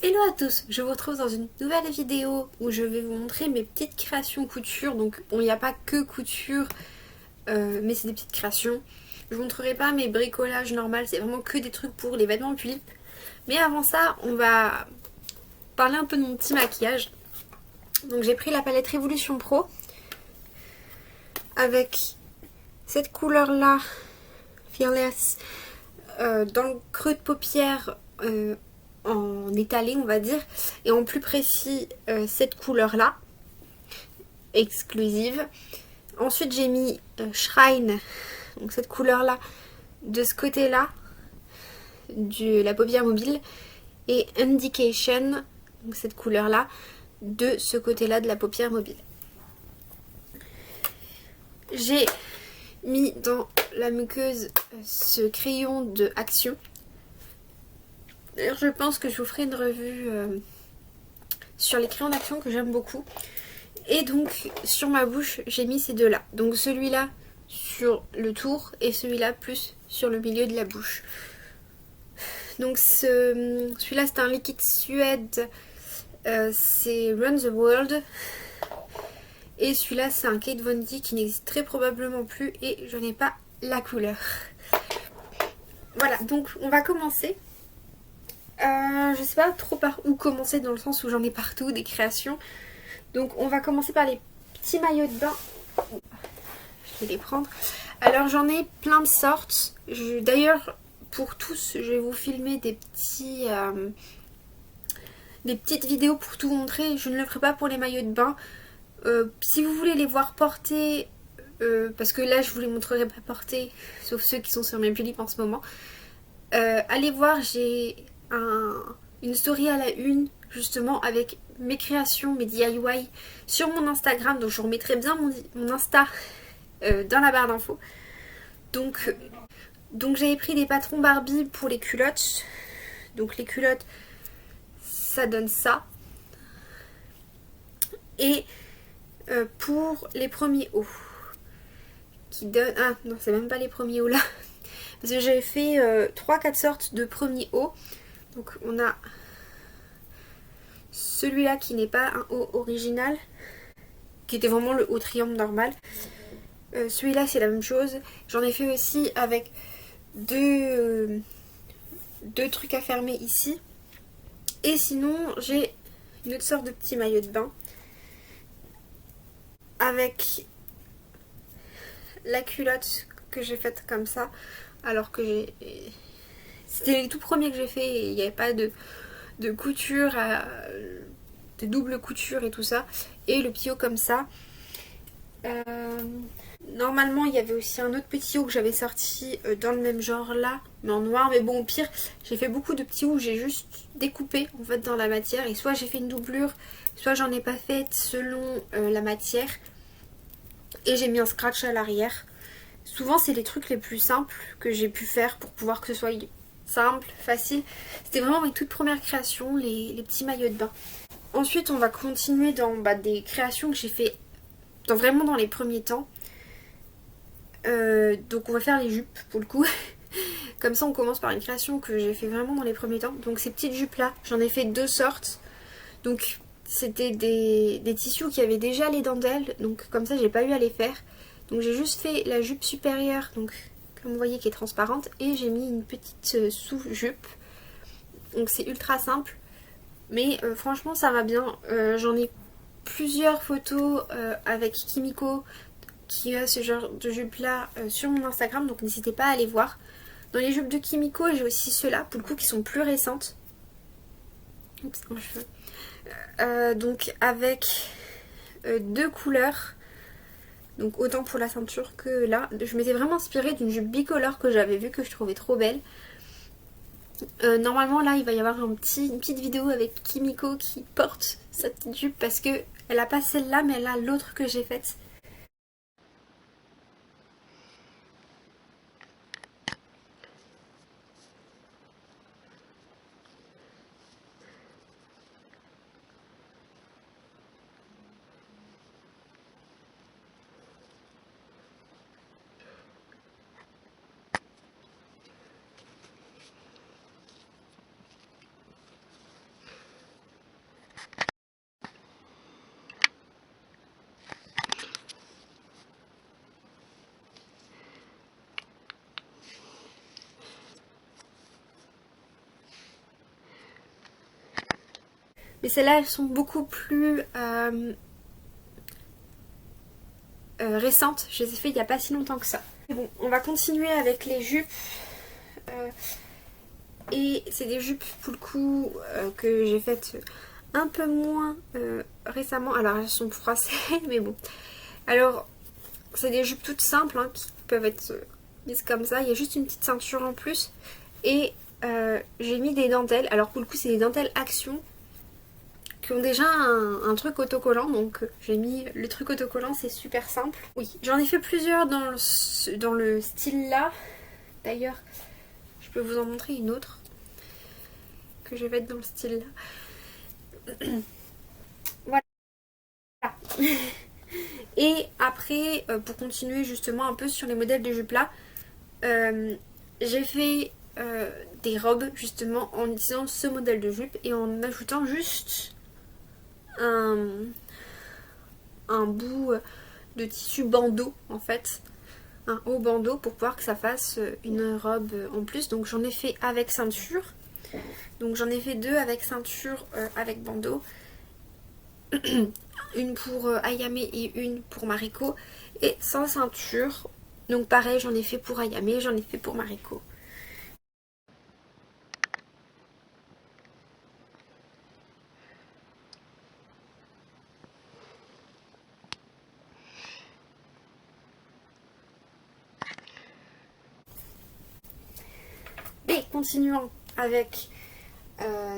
Hello à tous, je vous retrouve dans une nouvelle vidéo où je vais vous montrer mes petites créations couture. Donc bon, il n'y a pas que couture, mais c'est des petites créations. Je vous montrerai pas mes bricolages normaux, c'est vraiment que des trucs pour les vêtements Tulip. Mais avant ça, on va parler un peu de mon petit maquillage. Donc j'ai pris la palette Révolution Pro avec cette couleur là, Fearless, dans le creux de paupière, en étalé on va dire, et en plus précis cette couleur là exclusive. Ensuite j'ai mis Shrine, donc cette couleur là de ce côté là de la paupière mobile, et Indication, donc cette couleur là de ce côté là de la paupière mobile. J'ai mis dans la muqueuse ce crayon de Action. D'ailleurs je pense que je vous ferai une revue sur les crayons d'Action que j'aime beaucoup. Et donc sur ma bouche j'ai mis ces deux là, donc celui-là sur le tour et celui-là plus sur le milieu de la bouche. Donc celui-là c'est un liquide Suède, c'est Run the World, et celui-là c'est un Kate Von D qui n'existe très probablement plus et je n'ai pas la couleur. Voilà, donc on va commencer. Je sais pas trop par où commencer dans le sens où j'en ai partout des créations. Donc on va commencer par les petits maillots de bain. Je vais les prendre. Alors j'en ai plein de sortes. D'ailleurs pour tous je vais vous filmer des petites vidéos pour tout montrer. Je ne le ferai pas pour les maillots de bain. Si vous voulez les voir porter, parce que là je vous les montrerai pas porter, sauf ceux qui sont sur mes Tulip en ce moment. Allez voir, j'ai une story à la une justement avec mes créations, mes DIY sur mon Instagram, donc je vous remettrai bien mon Insta dans la barre d'infos. Donc j'avais pris des patrons Barbie pour les culottes. Donc les culottes, ça donne ça. Et pour les premiers hauts, qui donnent... Ah non, c'est même pas les premiers hauts là. Parce que j'avais fait 3-4 sortes de premiers hauts. Donc on a celui-là qui n'est pas un haut original, qui était vraiment le haut triangle normal. Celui-là c'est la même chose. J'en ai fait aussi avec deux trucs à fermer ici. Et sinon j'ai une autre sorte de petit maillot de bain avec la culotte que j'ai faite comme ça, alors que c'était les tout premiers que j'ai fait et il n'y avait pas de couture, de double couture et tout ça, et le petit haut comme ça. Normalement il y avait aussi un autre petit haut que j'avais sorti dans le même genre là, mais en noir, mais bon au pire j'ai fait beaucoup de petits hauts où j'ai juste découpé en fait dans la matière, et soit j'ai fait une doublure, soit j'en ai pas fait selon la matière, et j'ai mis un scratch à l'arrière. Souvent c'est les trucs les plus simples que j'ai pu faire pour pouvoir que ce soit simple, facile. C'était vraiment mes toutes premières créations, les petits maillots de bain. Ensuite on va continuer dans des créations que j'ai fait vraiment dans les premiers temps. Donc on va faire les jupes pour le coup. Comme ça on commence par une création que j'ai fait vraiment dans les premiers temps. Donc ces petites jupes là, j'en ai fait deux sortes. Donc c'était des tissus qui avaient déjà les dentelles, donc comme ça j'ai pas eu à les faire. Donc j'ai juste fait la jupe supérieure, donc comme vous voyez qui est transparente, et j'ai mis une petite sous-jupe. Donc c'est ultra simple, mais franchement ça va bien. J'en ai plusieurs photos avec Kimiko qui a ce genre de jupe là sur mon Instagram, donc n'hésitez pas à aller voir. Dans les jupes de Kimiko j'ai aussi ceux-là pour le coup qui sont plus récentes. Oups, mon cheveu. Donc avec deux couleurs. Donc autant pour la ceinture que là. Je m'étais vraiment inspirée d'une jupe bicolore que j'avais vue, que je trouvais trop belle. Normalement là il va y avoir une petite vidéo avec Kimiko qui porte cette jupe, parce que elle a pas celle-là mais elle a l'autre que j'ai faite. Mais celles-là, elles sont beaucoup plus récentes. Je les ai fait il n'y a pas si longtemps que ça. Bon, on va continuer avec les jupes. Et c'est des jupes pour le coup que j'ai faites un peu moins récemment. Alors elles sont froissées, mais bon. Alors c'est des jupes toutes simples hein, qui peuvent être mises comme ça. Il y a juste une petite ceinture en plus. Et j'ai mis des dentelles. Alors pour le coup c'est des dentelles Action qui ont déjà un truc autocollant. Donc j'ai mis le truc autocollant, c'est super simple. Oui, j'en ai fait plusieurs dans le style là. D'ailleurs, je peux vous en montrer une autre que je vais être dans le style là. Voilà. Et après, pour continuer justement un peu sur les modèles de jupes là, j'ai fait des robes justement en utilisant ce modèle de jupe et en ajoutant juste un bout de tissu bandeau en fait, un haut bandeau pour pouvoir que ça fasse une robe en plus. Donc j'en ai fait avec ceinture, donc j'en ai fait deux avec ceinture avec bandeau. Une pour Ayame et une pour Mariko, et sans ceinture. Donc pareil, j'en ai fait pour Ayame, j'en ai fait pour Mariko. Et continuons avec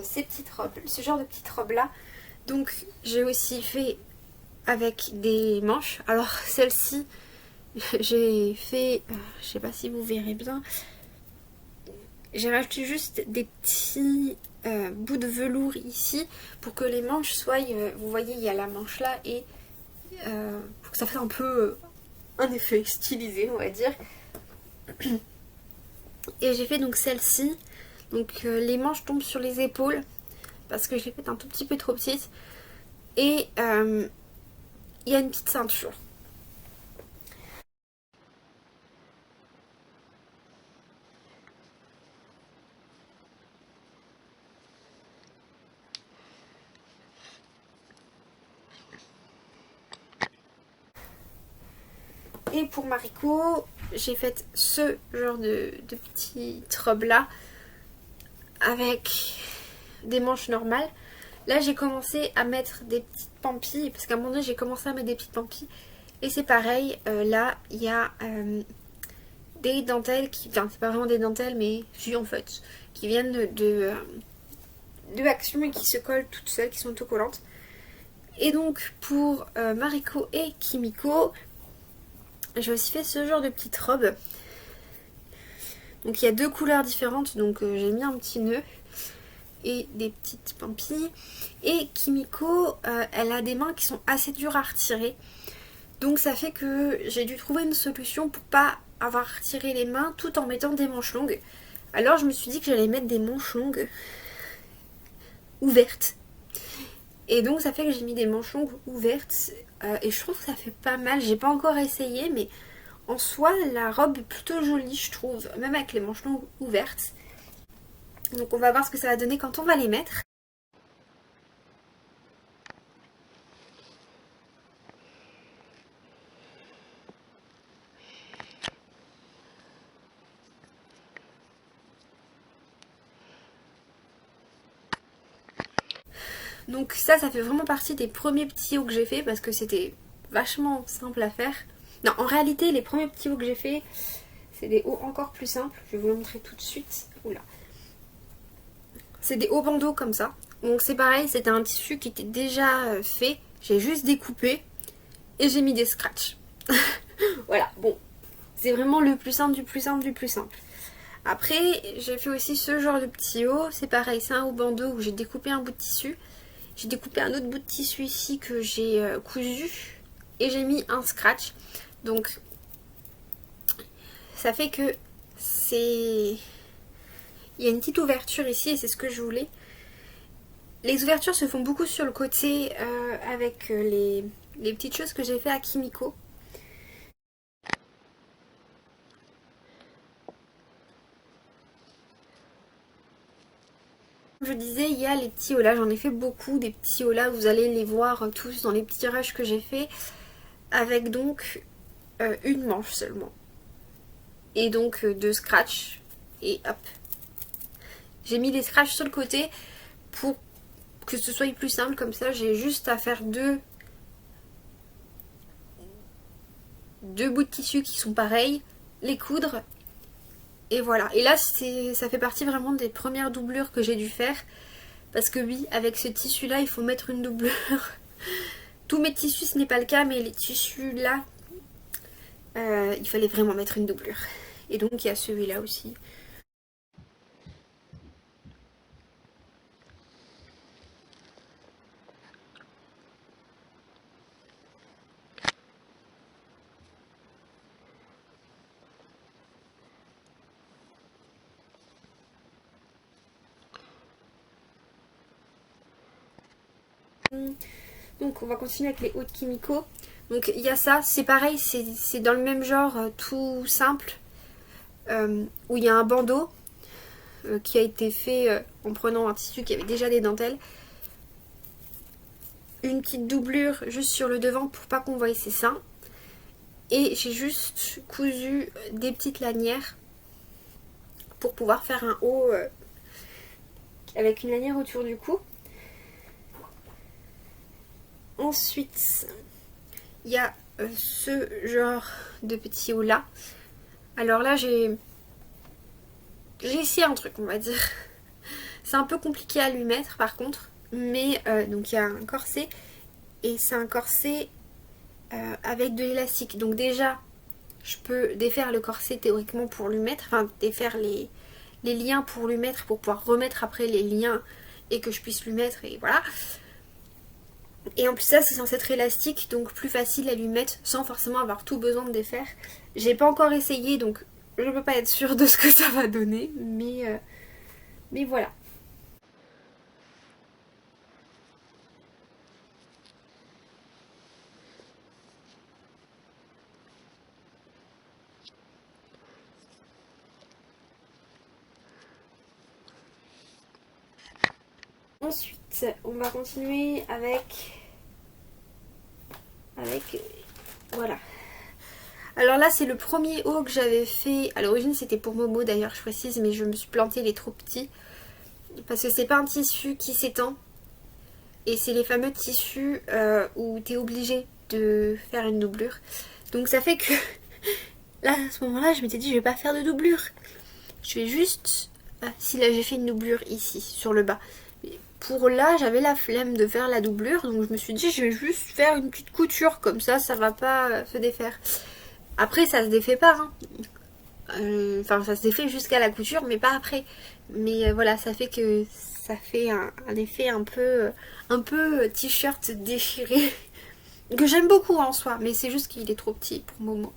ces petites robes, ce genre de petites robes là. Donc j'ai aussi fait avec des manches. Alors celle-ci, j'ai fait, je sais pas si vous verrez bien, j'ai rajouté juste des petits bouts de velours ici pour que les manches soient, vous voyez il y a la manche là, et pour que ça fasse un peu un effet stylisé on va dire. Et j'ai fait donc celle-ci, donc les manches tombent sur les épaules parce que je l'ai faite un tout petit peu trop petite, et il y a une petite ceinture. Et pour Mariko, j'ai fait ce genre de petite robe là avec des manches normales. Là j'ai commencé à mettre des petites pampilles parce qu'à un moment donné j'ai commencé à mettre des petites pampilles. Et c'est pareil, là il y a des dentelles qui, enfin c'est pas vraiment des dentelles mais si en fait, qui viennent de Action et qui se collent toutes seules, qui sont autocollantes. Et donc pour Mariko et Kimiko, j'ai aussi fait ce genre de petite robe. Donc il y a deux couleurs différentes, donc j'ai mis un petit nœud et des petites pampilles. Et Kimiko, elle a des mains qui sont assez dures à retirer. Donc ça fait que j'ai dû trouver une solution pour pas avoir retiré les mains tout en mettant des manches longues. Alors je me suis dit que j'allais mettre des manches longues ouvertes. Et donc ça fait que j'ai mis des manches longues ouvertes. Et je trouve que ça fait pas mal. J'ai pas encore essayé, mais en soi la robe est plutôt jolie je trouve. Même avec les manches longues ouvertes. Donc on va voir ce que ça va donner quand on va les mettre. Donc ça fait vraiment partie des premiers petits hauts que j'ai fait parce que c'était vachement simple à faire. Non, en réalité, les premiers petits hauts que j'ai fait, c'est des hauts encore plus simples. Je vais vous le montrer tout de suite. Oula. C'est des hauts bandeaux comme ça. Donc c'est pareil, c'était un tissu qui était déjà fait. J'ai juste découpé et j'ai mis des scratchs. Voilà, bon. C'est vraiment le plus simple du plus simple du plus simple. Après, j'ai fait aussi ce genre de petit haut. C'est pareil, c'est un haut bandeau où j'ai découpé un bout de tissu. J'ai découpé un autre bout de tissu ici que j'ai cousu. Et j'ai mis un scratch. Donc, ça fait que c'est... Il y a une petite ouverture ici et c'est ce que je voulais. Les ouvertures se font beaucoup sur le côté avec les petites choses que j'ai fait à Kimiko. Je disais, il y a les petits hauts là, j'en ai fait beaucoup, des petits hauts là, vous allez les voir tous dans les petits tirages que j'ai fait, avec donc une manche seulement. Et donc deux scratchs, et hop. J'ai mis les scratchs sur le côté pour que ce soit plus simple, comme ça j'ai juste à faire deux bouts de tissu qui sont pareils, les coudre, et voilà. Et là ça fait partie vraiment des premières doublures que j'ai dû faire. Parce que oui, avec ce tissu là, il faut mettre une doublure. Tous mes tissus, ce n'est pas le cas, mais les tissus là, il fallait vraiment mettre une doublure. Et donc il y a celui-là aussi. Donc on va continuer avec les hauts de Kimiko. Donc il y a ça, c'est pareil, c'est dans le même genre, tout simple, où il y a un bandeau qui a été fait en prenant un tissu qui avait déjà des dentelles. Une petite doublure juste sur le devant pour pas qu'on voie ses seins. Et j'ai juste cousu des petites lanières pour pouvoir faire un haut avec une lanière autour du cou. Ensuite, il y a ce genre de petit haut là. Alors là, j'ai essayé un truc, on va dire. C'est un peu compliqué à lui mettre par contre. Mais donc il y a un corset. Et c'est un corset avec de l'élastique. Donc déjà, je peux défaire le corset théoriquement pour lui mettre. Enfin, défaire les liens pour lui mettre. Pour pouvoir remettre après les liens. Et que je puisse lui mettre. Et voilà. Et en plus ça c'est censé être élastique, donc plus facile à lui mettre sans forcément avoir tout besoin de défaire. J'ai pas encore essayé, donc je peux pas être sûre de ce que ça va donner, mais voilà. Ensuite on va continuer avec voilà. Alors là c'est le premier haut que j'avais fait. À l'origine c'était pour Momo d'ailleurs, je précise, mais je me suis plantée, il est trop petit. Parce que c'est pas un tissu qui s'étend. Et c'est les fameux tissus où t'es obligé de faire une doublure. Donc ça fait que là à ce moment là je m'étais dit je vais pas faire de doublure. Je vais juste... Ah, si là j'ai fait une doublure ici sur le bas. Pour là j'avais la flemme de faire la doublure. Donc je me suis dit je vais juste faire une petite couture. Comme ça va pas se défaire. Après ça se défait pas hein. Enfin ça se défait jusqu'à la couture mais pas après. Mais voilà ça fait que ça fait un effet un peu t-shirt déchiré. Que j'aime beaucoup en soi. Mais c'est juste qu'il est trop petit pour Momo.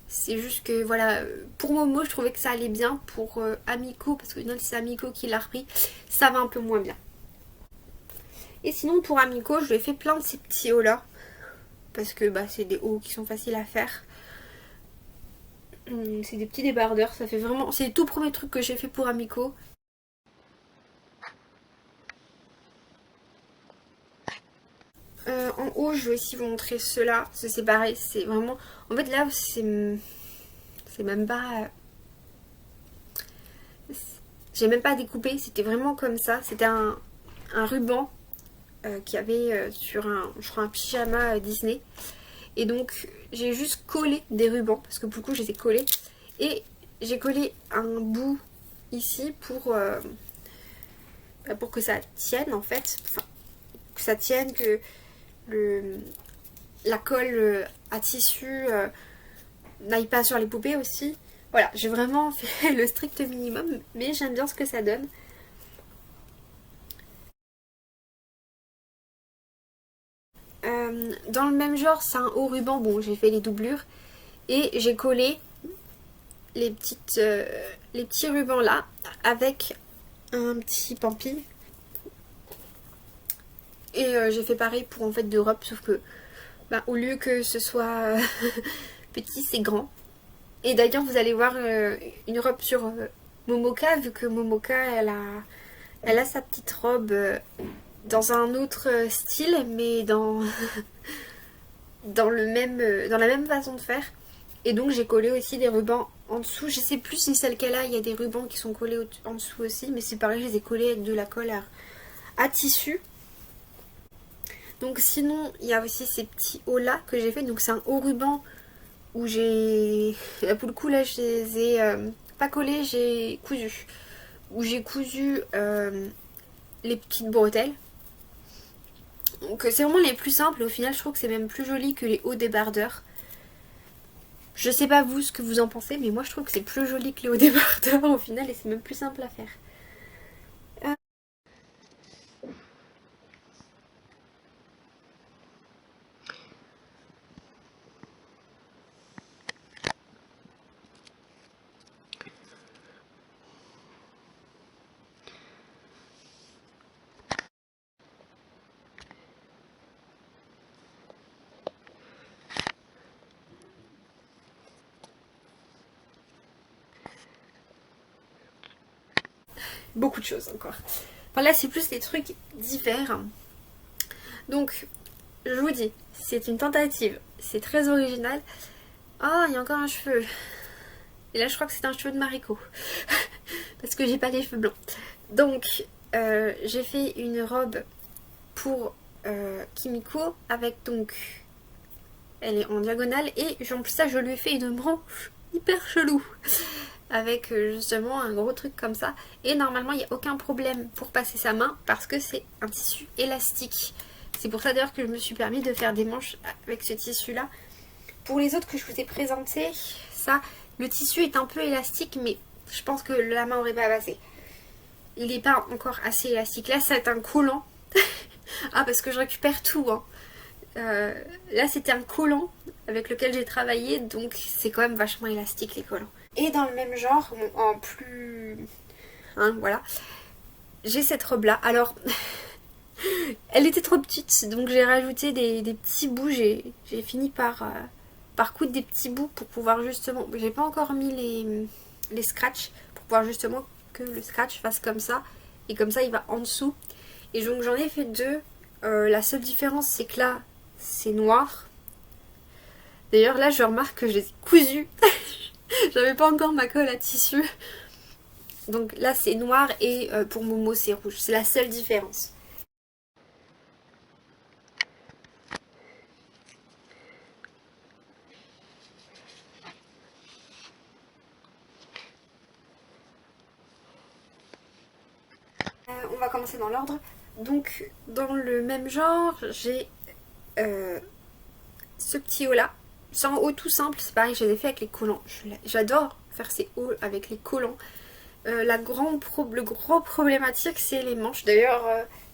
C'est juste que voilà, pour Momo je trouvais que ça allait bien. Pour Amiko, parce que c'est Amiko qui l'a repris, ça va un peu moins bien. Et sinon pour Amiko je lui ai fait plein de ces petits hauts là. Parce que bah, c'est des hauts qui sont faciles à faire. C'est des petits débardeurs, ça fait vraiment... C'est le tout premier truc que j'ai fait pour Amiko. En haut je vais aussi vous montrer ceux-là. Parce que c'est pareil, c'est vraiment... En fait là c'est même pas... J'ai même pas découpé, c'était vraiment comme ça. C'était un ruban qu'il y avait sur je crois un pyjama Disney. Et donc j'ai juste collé des rubans, parce que pour le coup je les ai collés. Et j'ai collé un bout ici pour que ça tienne en fait. Enfin, que ça tienne, que la colle à tissu n'aille pas sur les poupées aussi. Voilà, j'ai vraiment fait le strict minimum, mais j'aime bien ce que ça donne. Dans le même genre, c'est un haut ruban. Bon, j'ai fait les doublures. Et j'ai collé les petits rubans là avec un petit pampi. Et j'ai fait pareil pour en fait deux robes, sauf que bah, au lieu que ce soit petit, c'est grand. Et d'ailleurs, vous allez voir une robe sur Momoka, vu que Momoka, Elle a sa petite robe dans un autre style, mais dans la même façon de faire. Et donc j'ai collé aussi des rubans en dessous. Je sais plus si celle qu'elle a, il y a des rubans qui sont collés en dessous aussi. Mais c'est pareil, je les ai collés avec de la colle à tissu. Donc sinon, il y a aussi ces petits hauts là que j'ai fait. Donc c'est un haut ruban où j'ai... Pour le coup là, je les ai pas collés, j'ai cousu. Où j'ai cousu les petites bretelles. Donc c'est vraiment les plus simples. Au final, je trouve que c'est même plus joli que les hauts débardeurs. Je sais pas vous ce que vous en pensez, mais moi je trouve que c'est plus joli que les hauts débardeurs au final et c'est même plus simple à faire. Beaucoup de choses encore. Enfin là c'est plus des trucs divers. Donc je vous dis, c'est une tentative, c'est très original. Oh, il y a encore un cheveu. Et là je crois que c'est un cheveu de Mariko. Parce que j'ai pas les cheveux blancs. Donc j'ai fait une robe pour Kimiko avec donc... Elle est en diagonale et en plus ça je lui ai fait une branche hyper chelou. Avec justement un gros truc comme ça. Et normalement il n'y a aucun problème pour passer sa main parce que c'est un tissu élastique. C'est pour ça d'ailleurs que je me suis permis de faire des manches avec ce tissu là. Pour les autres que je vous ai présentés, ça, le tissu est un peu élastique mais je pense que la main aurait pas passé. Il n'est pas encore assez élastique. Là c'est un collant. Ah parce que je récupère tout hein. Là c'était un collant avec lequel j'ai travaillé donc c'est quand même vachement élastique les collants. Et dans le même genre, en plus... Hein, voilà. J'ai cette robe là. Alors, elle était trop petite donc j'ai rajouté des petits bouts. J'ai fini par coudre des petits bouts pour pouvoir justement... J'ai pas encore mis les scratchs pour pouvoir justement que le scratch fasse comme ça. Et comme ça il va en dessous. Et donc j'en ai fait deux. La seule différence c'est que là c'est noir. D'ailleurs là je remarque que je les ai cousus. J'avais pas encore ma colle à tissu. Donc là c'est noir et pour Momo c'est rouge. C'est la seule différence. On va commencer dans l'ordre. Donc dans le même genre j'ai ce petit haut là. C'est un haut tout simple, c'est pareil, je les ai fait avec les collants. J'adore faire ces hauts avec les collants. Le gros problématique c'est les manches. D'ailleurs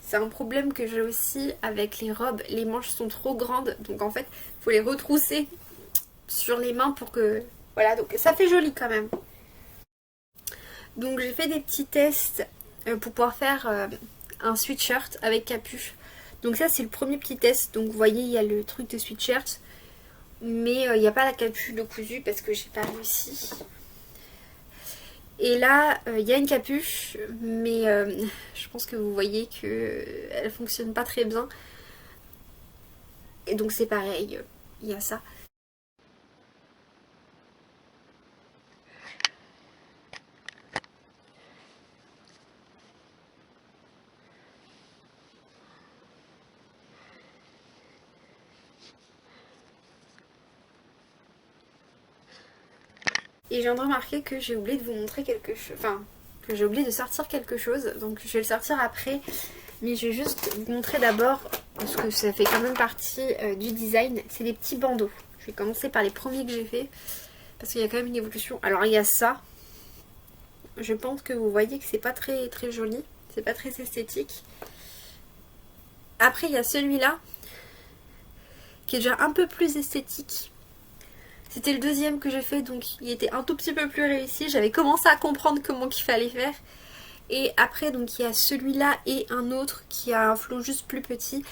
c'est un problème que j'ai aussi avec les robes. Les manches sont trop grandes donc en fait il faut les retrousser sur les mains pour que... Voilà, donc ça fait joli quand même. Donc j'ai fait des petits tests pour pouvoir faire un sweatshirt avec capuche. Donc ça c'est le premier petit test. Donc vous voyez il y a le truc de sweatshirt. Mais il n'y a pas la capuche de cousu parce que j'ai pas réussi. Et là, il y a une capuche, mais je pense que vous voyez qu'elle fonctionne pas très bien. Et donc c'est pareil, il y a ça. Et je viens de remarquer que j'ai oublié de vous montrer quelque chose. Enfin, que j'ai oublié de sortir quelque chose. Donc je vais le sortir après. Mais je vais juste vous montrer d'abord, parce que ça fait quand même partie du design. C'est des petits bandeaux. Je vais commencer par les premiers que j'ai fait. Parce qu'il y a quand même une évolution. Alors il y a ça. Je pense que vous voyez que c'est pas très, très joli. C'est pas très esthétique. Après il y a celui-là. Qui est déjà un peu plus esthétique. C'était le deuxième que j'ai fait, donc il était un tout petit peu plus réussi. J'avais commencé à comprendre comment qu'il fallait faire. Et après, donc il y a celui-là et un autre qui a un flot juste plus petit,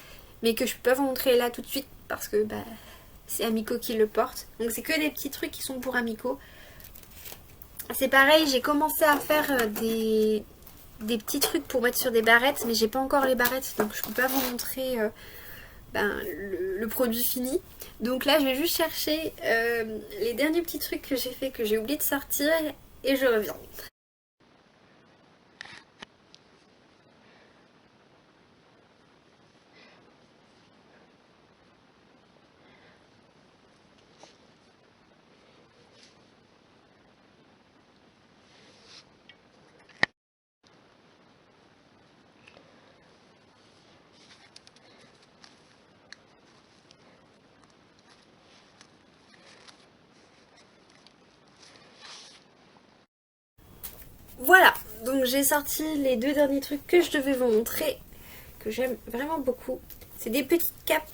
mais que je peux pas vous montrer là tout de suite parce que bah, c'est Amiko qui le porte. Donc c'est que des petits trucs qui sont pour Amiko. C'est pareil, j'ai commencé à faire des petits trucs pour mettre sur des barrettes, mais j'ai pas encore les barrettes, donc je peux pas vous montrer le produit fini. Donc là je vais juste chercher les derniers petits trucs que j'ai fait, que j'ai oublié de sortir, et je reviens. Voilà, donc j'ai sorti les deux derniers trucs que je devais vous montrer, que j'aime vraiment beaucoup. C'est des petites capes,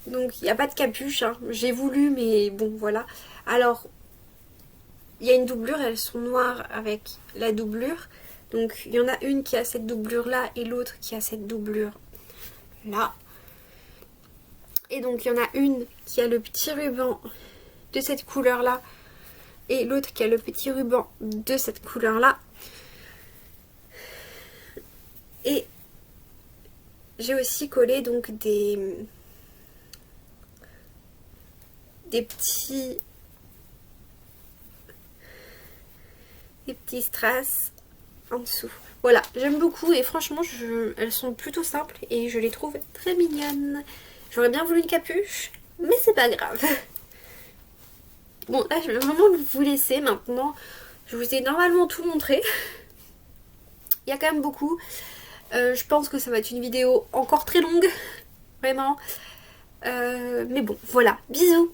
donc il n'y a pas de capuche, hein. J'ai voulu, mais bon voilà. Alors, il y a une doublure, elles sont noires avec la doublure. Donc il y en a une qui a cette doublure là et l'autre qui a cette doublure là. Et donc il y en a une qui a le petit ruban de cette couleur là et l'autre qui a le petit ruban de cette couleur là. Et j'ai aussi collé donc des petits strass en dessous. Voilà, j'aime beaucoup et franchement elles sont plutôt simples et je les trouve très mignonnes. J'aurais bien voulu une capuche, mais c'est pas grave. Bon, là je vais vraiment vous laisser maintenant. Je vous ai normalement tout montré. Il y a quand même beaucoup. Je pense que ça va être une vidéo encore très longue. Vraiment. Mais bon, voilà. Bisous.